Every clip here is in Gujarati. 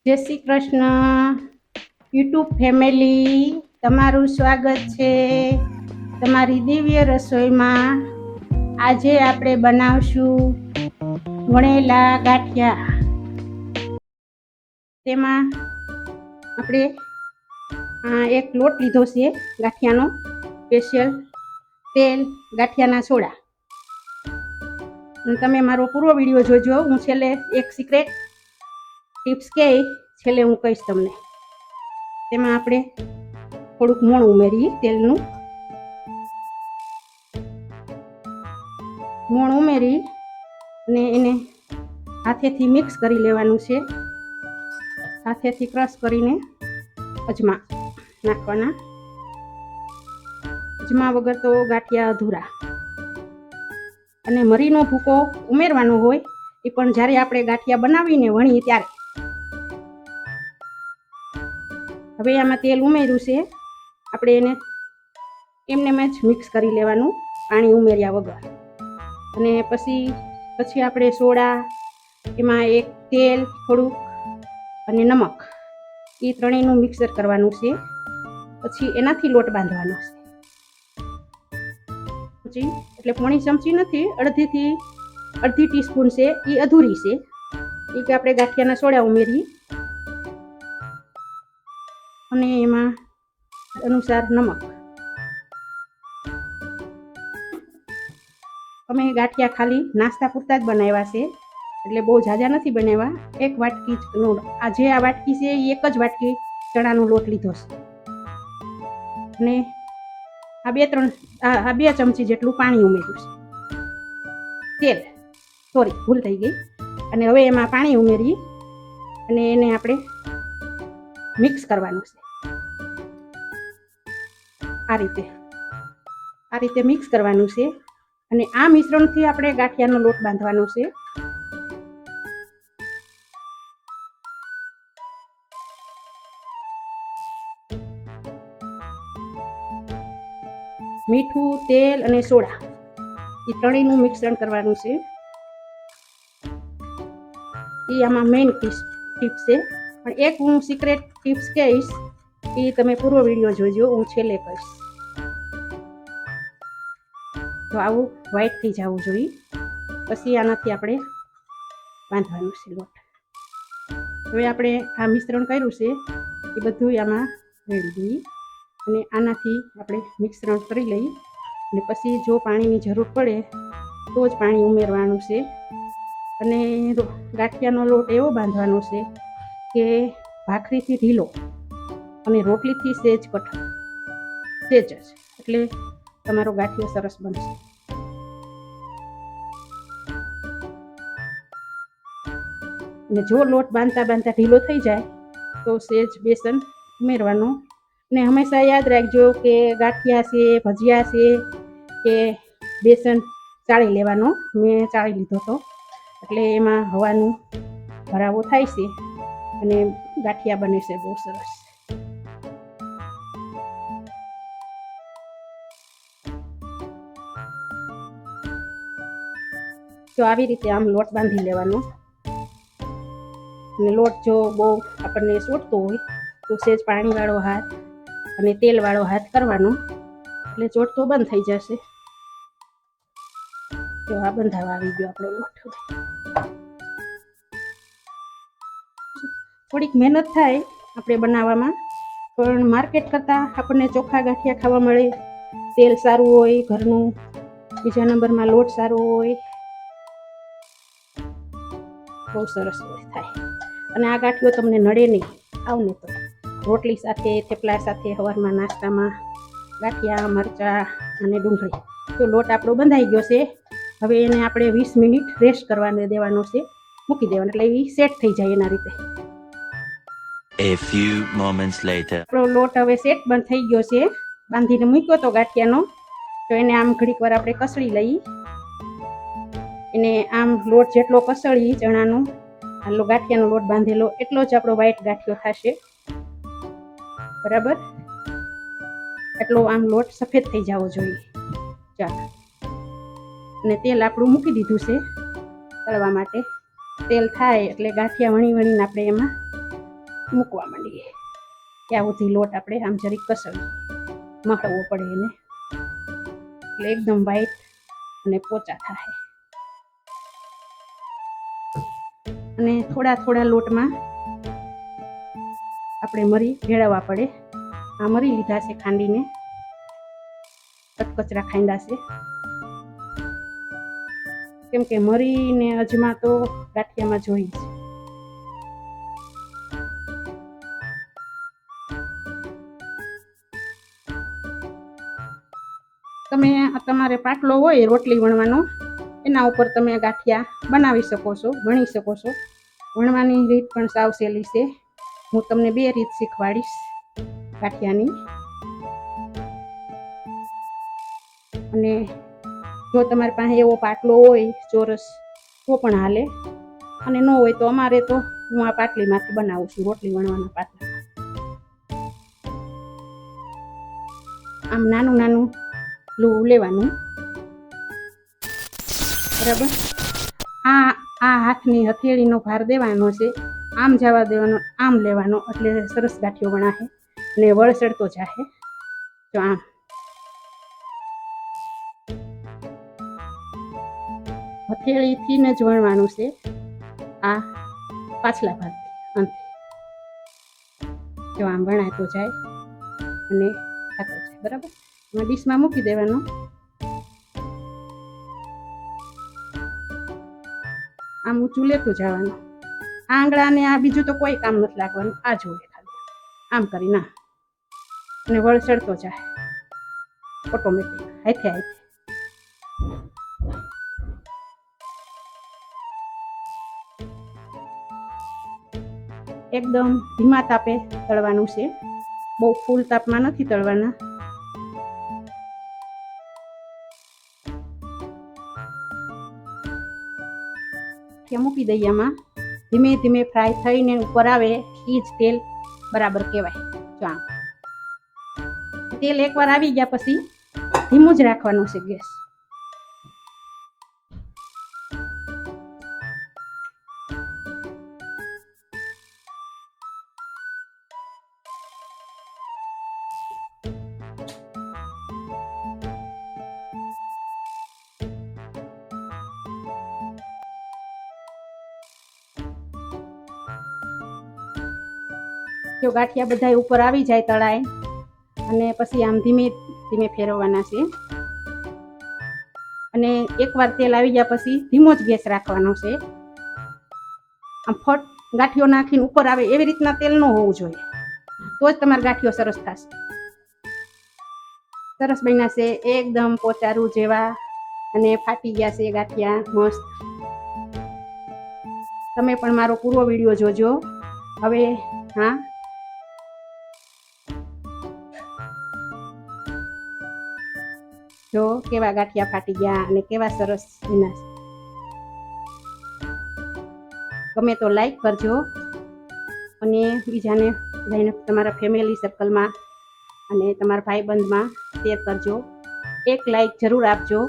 જય શ્રી કૃષ્ણ યુટ્યુબ ફેમિલી, તમારું સ્વાગત છે તમારી દિવ્ય રસોઈમાં। આજે આપણે બનાવશું વણેલા ગાંઠિયા। તેમાં આપણે એક લોટ લીધો છે ગાંઠિયાનો, સ્પેશિયલ તેલ, ગાંઠિયાના સોડા। તમે મારો પૂરો વિડીયો જોજો, હું છેલ્લે એક સિક્રેટ ટિપ્સ કે છેલ્લે હું કહીશ તમને। તેમાં આપણે થોડુંક મોણ ઉમેરી, તેલનું મોણ ઉમેરી અને એને હાથેથી મિક્સ કરી લેવાનું છે। હાથેથી ક્રશ કરીને અજમા નાખવાના। અજમા વગર તો ગાંઠિયા અધૂરા। અને મરીનો ભૂકો ઉમેરવાનો હોય, એ પણ જ્યારે આપણે ગાંઠિયા બનાવીને વણીએ ત્યારે। હવે આમાં તેલ ઉમેર્યું છે, આપણે એને એમને જ મિક્સ કરી લેવાનું, પાણી ઉમેર્યા વગર। અને પછી આપણે સોડા, એમાં એક તેલ થોડુંક અને નમક, એ ત્રણેયનું મિક્સર કરવાનું છે। પછી એનાથી લોટ બાંધવાનો છે। એટલે પોણી ચમચી નથી, અડધી ટીસ્પૂન છે, એ અધૂરી છે। એ કે આપણે ગાંઠિયાના સોડા ઉમેરી અને એમાં અનુસાર નમક। અમે ગાંઠિયા ખાલી નાસ્તા પૂરતા જ બનાવ્યા છે, એટલે બહુ ઝાઝા નથી બનાવ્યા। એક વાટકી આજે આ વાટકી છે, એ એક જ વાટકી ચણાનો લોટ લીધો છે અને આ બે ચમચી જેટલું પાણી ઉમેર્યું છે। ભૂલ થઈ ગઈ। અને હવે એમાં પાણી ઉમેરી અને એને આપણે મિક્સ કરવાનું છે। આ રીતે મિક્સ કરવાનું છે। અને આ મિશ્રણથી આપણે ગાંઠિયાનો લોટ બાંધવાનો છે। મીઠું, તેલ અને સોડા, એ ત્રણેયનું મિશ્રણ કરવાનું છે। એ આમાં મેઇન ટિપ્સ છે। પણ એક હું સિક્રેટ ટિપ્સ કહીશ, એ તમે પૂરો વિડીયો જોજો, હું છેલ્લે કહીશ। તો આવું વ્હાઈટ થઈ જવું જોઈએ, પછી આનાથી આપણે બાંધવાનું છે લોટ। હવે આપણે આ મિશ્રણ કર્યું છે, એ બધું આમાં રેડી દઈએ અને આનાથી આપણે મિશ્રણ કરી લઈ અને પછી જો પાણીની જરૂર પડે તો જ પાણી ઉમેરવાનું છે। અને ગાંઠિયાનો લોટ એવો બાંધવાનો છે કે ભાખરીથી ઢીલો અને રોટલીથી સેજ કઠણ, સેજ જ, એટલે તમારો ગાંઠિયો સરસ બનશે। અને જો લોટ બાંધતા ઢીલો થઈ જાય તો સેજ બેસન ઉમેરવાનો। ને હંમેશા યાદ રાખજો કે ગાંઠિયા છે, ભજીયા છે કે બેસન ચાળી લેવાનો। મેં ચાળી લીધો હતો, એટલે એમાં હવાનો ભરાવો થાય છે અને ગાંઠિયા બને છે બહુ સરસ। તો આવી રીતે આમ લોટ બાંધી લેવાનો। અને લોટ જો બહુ આપણને સોટતો હોય તો સેજ પાણીવાળો હાથ અને તેલવાળો હાથ કરવાનો, એટલે ચોટતો બંધ થઈ જશે। તો આ બંધાવા આવી ગયો આપણો લોટ। થોડીક મહેનત થાય આપણે બનાવવામાં, પણ માર્કેટ કરતાં આપણને ચોખ્ખા ગાંઠિયા ખાવા મળે। તેલ સારું હોય ઘરનું, બીજા નંબરમાં લોટ સારો હોય, બહુ સરસ થાય। અને આ ગાંઠિયો તમને નડે નહીં, ખાવ ને તો રોટલી સાથે, થેપલા સાથે, સવારમાં નાસ્તામાં ગાંઠિયા, મરચાં અને ડુંગળી। તો લોટ આપણો બંધાઈ ગયો છે। હવે એને આપણે 20 મિનિટ રેસ્ટ કરવા દેવાનો છે, મૂકી દેવાનો, એટલે એ સેટ થઈ જાય એના રીતે। A few moments later. આપણો લોટ હવે સેટ બંધ થઈ ગયો છે, બાંધીને મૂક્યો તો ગાંઠિયાનો। તો એને આમ ઘડીક વાર આપણે કસળી લઈ, એને આમ લોટ જેટલો કસળી ચણાનો, આટલો ગાંઠિયાનો લોટ બાંધેલો એટલો જ આપણો વ્હાઈટ ગાંઠિયો થશે, બરાબર? એટલો આમ લોટ સફેદ થઈ જવો જોઈએ। ચાલો, અને તેલ આપણું મૂકી દીધું છે તળવા માટે। તેલ થાય એટલે ગાંઠિયા વણીને આપણે એમાં મૂકવા માંડીએ. ત્યાં સુધી લોટ આપણે આમ જરીક કસળીએ, મહળવો પડે એને, એટલે એકદમ વ્હાઈટ અને પોચા થાય. અને થોડા થોડા લોટમાં આપણે મરી ભેળવવા પડે. આ મરી લીધા છે ખાંડીને, કચરા ખાંડા છે, કેમ કે મરી ને અજમા તો ગાંઠિયામાં જોઈએ છે. તમે તમારે પાટલો હોય રોટલી વણવાનો, એના ઉપર તમે ગાંઠિયા બનાવી શકો છો, વણી શકો છો. વણવાની રીત પણ સાવ સહેલી છે. હું તમને 2 રીત શીખવાડીશ ગાંઠિયાની. અને જો તમારી પાસે એવો પાટલો હોય ચોરસ તો પણ હાલે, અને ન હોય તો અમારે તો હું આ પાટલીમાંથી બનાવું છું, રોટલી વણવાના પાટલા. આમ નાનું નાનું લોહું લેવાનું, બરાબર. આ હાથની હથેળીનો ભાર દેવાનો છે, આમ જવા દેવાનો, આમ લેવાનો, એટલે સરસ ગાંઠિયો વણાશે અને વળસળતો જાશે. તો આમ હથેળીથી જ વણવાનું છે, આ પાછલા ભાગથી અંતે. જો આમ વણાતો જાય અને ખાતો જાય, બરાબર. એમાં ડીશમાં મૂકી દેવાનો. આમ ઊંચું લેતું જવાનું. આ આંગળાને આ બીજું તો કોઈ કામ નથી લાગવાનું, આ જોડે ખાલી આમ કરી ના, અને વળસળતો જાય ઓટોમેટિક, હાથે હાથે. એકદમ ધીમા તાપે તળવાનું છે, બહુ ફૂલ તાપમાં નથી તળવાના. મૂકી દઈએ આમાં, ધીમે ધીમે ફ્રાય થઈને ઉપર આવે, ઈ જ તેલ બરાબર કહેવાય. જો આમ તેલ એકવાર આવી ગયા પછી ધીમું જ રાખવાનું છે ગેસ. જો ગાંઠિયા બધા ઉપર આવી જાય તળાય, અને પછી આમ ધીમે ધીમે ફેરવવાના છે. અને એકવાર તેલ આવી ગયા પછી ધીમો જ ગેસ રાખવાનો છે. આમ ફટ ગાંઠિયો નાખીને ઉપર આવે એવી રીતના તેલ ન હોવું જોઈએ, તો જ તમારો ગાંઠિયો સરસ થશે. સરસ બન્યા છે, એકદમ પોચારું જેવા, અને ફાટી ગયા છે ગાંઠિયા મસ્ત. તમે પણ મારો પૂરો વિડીયો જોજો. હવે હા, જો કેવા ગાંઠિયા ફાટી ગયા અને કેવા સરસ બન્યા છે. ગમે તો લાઈક કરજો, અને બીજાને લઈને તમારા ફેમિલી સર્કલમાં અને તમારા ભાઈબંધમાં શેર કરજો. એક લાઈક જરૂર આપજો.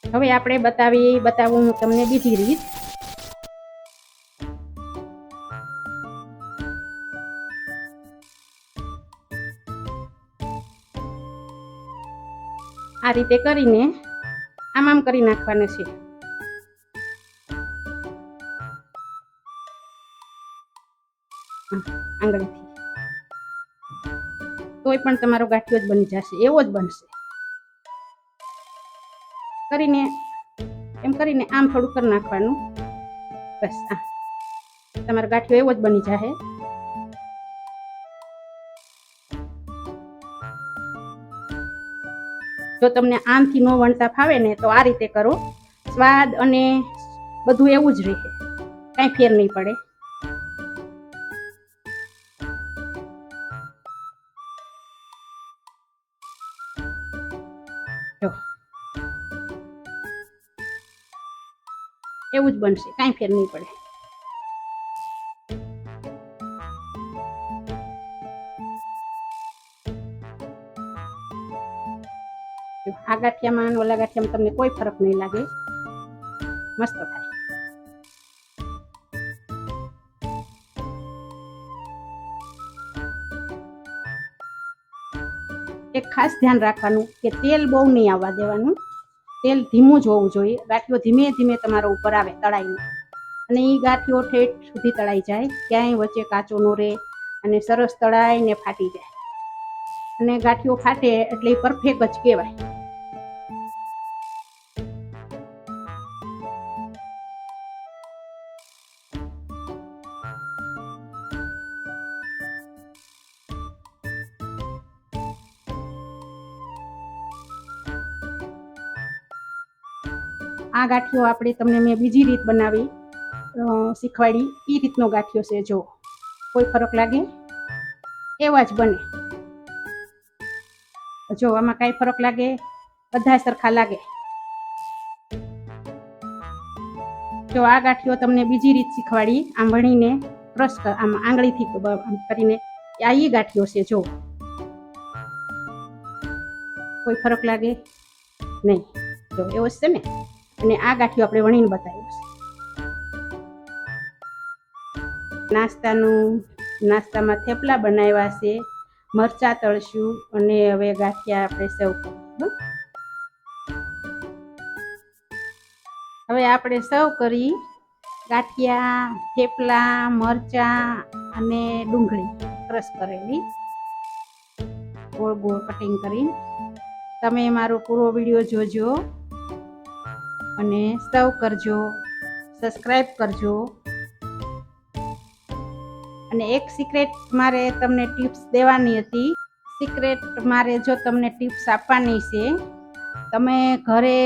હવે આપણે બતાવું હું તમને બીજી રીત. આ રીતે કરીને આમ કરી નાખવાનું છે. આંગળીથી તોય પણ તમારો ગાંઠિયો જ બની જશે, એવો જ બનશે. કરીને એમ કરીને આમ થોડું કરી નાખવાનું, બસ. તમારો ગાંઠિયો એવો જ બની જશે. જો તમને આમથી ન વણતા ફાવે ને તો આ રીતે કરો, સ્વાદ અને બધું એવું જ રહે, કાંઈ ફેર નહીં પડે. જો એવું જ બનશે, કાંઈ ફેર નહીં પડે. આ ગાંઠિયામાં અને ઓલા ગાંઠિયામાં તમને કોઈ ફરક નહીં લાગે, મસ્ત થાય. એક ખાસ ધ્યાન રાખવાનું કે તેલ બહુ નહીં આવવા દેવાનું, તેલ ધીમું જ હોવું જોઈએ. ગાંઠિયો ધીમે ધીમે તમારો ઉપર આવે તળાઈને, અને એ ગાંઠિયો ઠેઠ સુધી તળાઈ જાય, ક્યાંય વચ્ચે કાચો ન રહે અને સરસ તળાઈને ફાટી જાય. અને ગાંઠિયો ફાટે એટલે એ પરફેક્ટ જ કહેવાય. આ ગાંઠિયો આપણે તમને મેં બીજી રીત બનાવી શીખવાડી, એ રીતનો ગાંઠિયો છે. જો કોઈ ફરક લાગે? એવા જ બને. જો આમાં કાંઈ ફરક લાગે? બધા સરખા લાગે. જો આ ગાંઠિયો તમને બીજી રીત શીખવાડી, આમ વણીને ક્રશ આમ આંગળીથી કરીને, આ એ ગાંઠિયો છે. જો કોઈ ફરક લાગે નહીં? જો એવો જ છે ને. અને આ ગાંઠિયો આપણે વણીને બતાવ્યો છે. નાસ્તામાં થેપલા બનાવ્યા છે, મરચાં તળશું અને હવે ગાંઠિયા આપણે સર્વ કરીશું. હવે આપણે સર્વ કરી ગાંઠિયા, થેપલા, મરચાં અને ડુંગળી ક્રશ કરેલી ગોળ ગોળ કટિંગ કરીને. તમે મારો પૂરો વિડીયો જોજો અને સર્વ કરજો, સબસ્ક્રાઈબ કરજો. અને એક સિક્રેટ મારે તમને ટિપ્સ દેવાની હતી. મારે જો તમને ટિપ્સ આપવાની છે, તમે ઘરે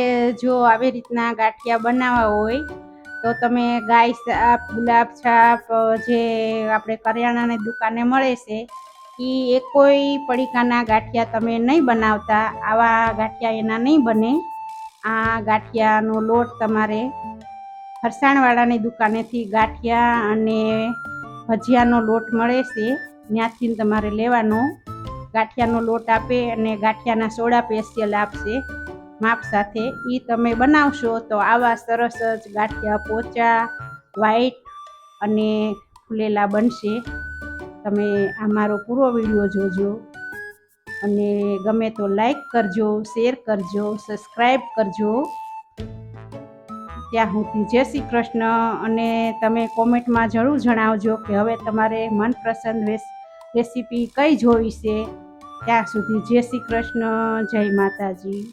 જો આવી રીતના ગાંઠિયા બનાવવા હોય તો તમે ગાય છાપ, ગુલાબ છાપ જે આપણે કરિયાણાની દુકાને મળે છે, એ કોઈ પડીકાના ગાંઠિયા તમે નહીં બનાવતા. આવા ગાંઠિયા એના નહીં બને. આ ગાંઠિયાનો લોટ તમારે ફરસાણવાળાની દુકાનેથી ગાંઠિયા અને ભજીયાનો લોટ મળે છે, ત્યાંથી તમારે લેવાનો. ગાંઠિયાનો લોટ આપે અને ગાંઠિયાના સોડા સ્પેશિયલ આપશે માપ સાથે. એ તમે બનાવશો તો આવા સરસ જ ગાંઠિયા પોચા, વ્હાઈટ અને ફૂલેલા બનશે. તમે આ મારો પૂરો વિડીયો જોજો અને ગમે તો લાઈક કરજો, શેર કરજો, સબસ્ક્રાઈબ કરજો. ત્યાં સુધી જય શ્રી કૃષ્ણ. અને તમે કોમેન્ટમાં જરૂર જણાવજો કે હવે તમારે મનપસંદ રેસીપી કઈ જોવી છે. ત્યાં સુધી જય શ્રી કૃષ્ણ, જય માતાજી.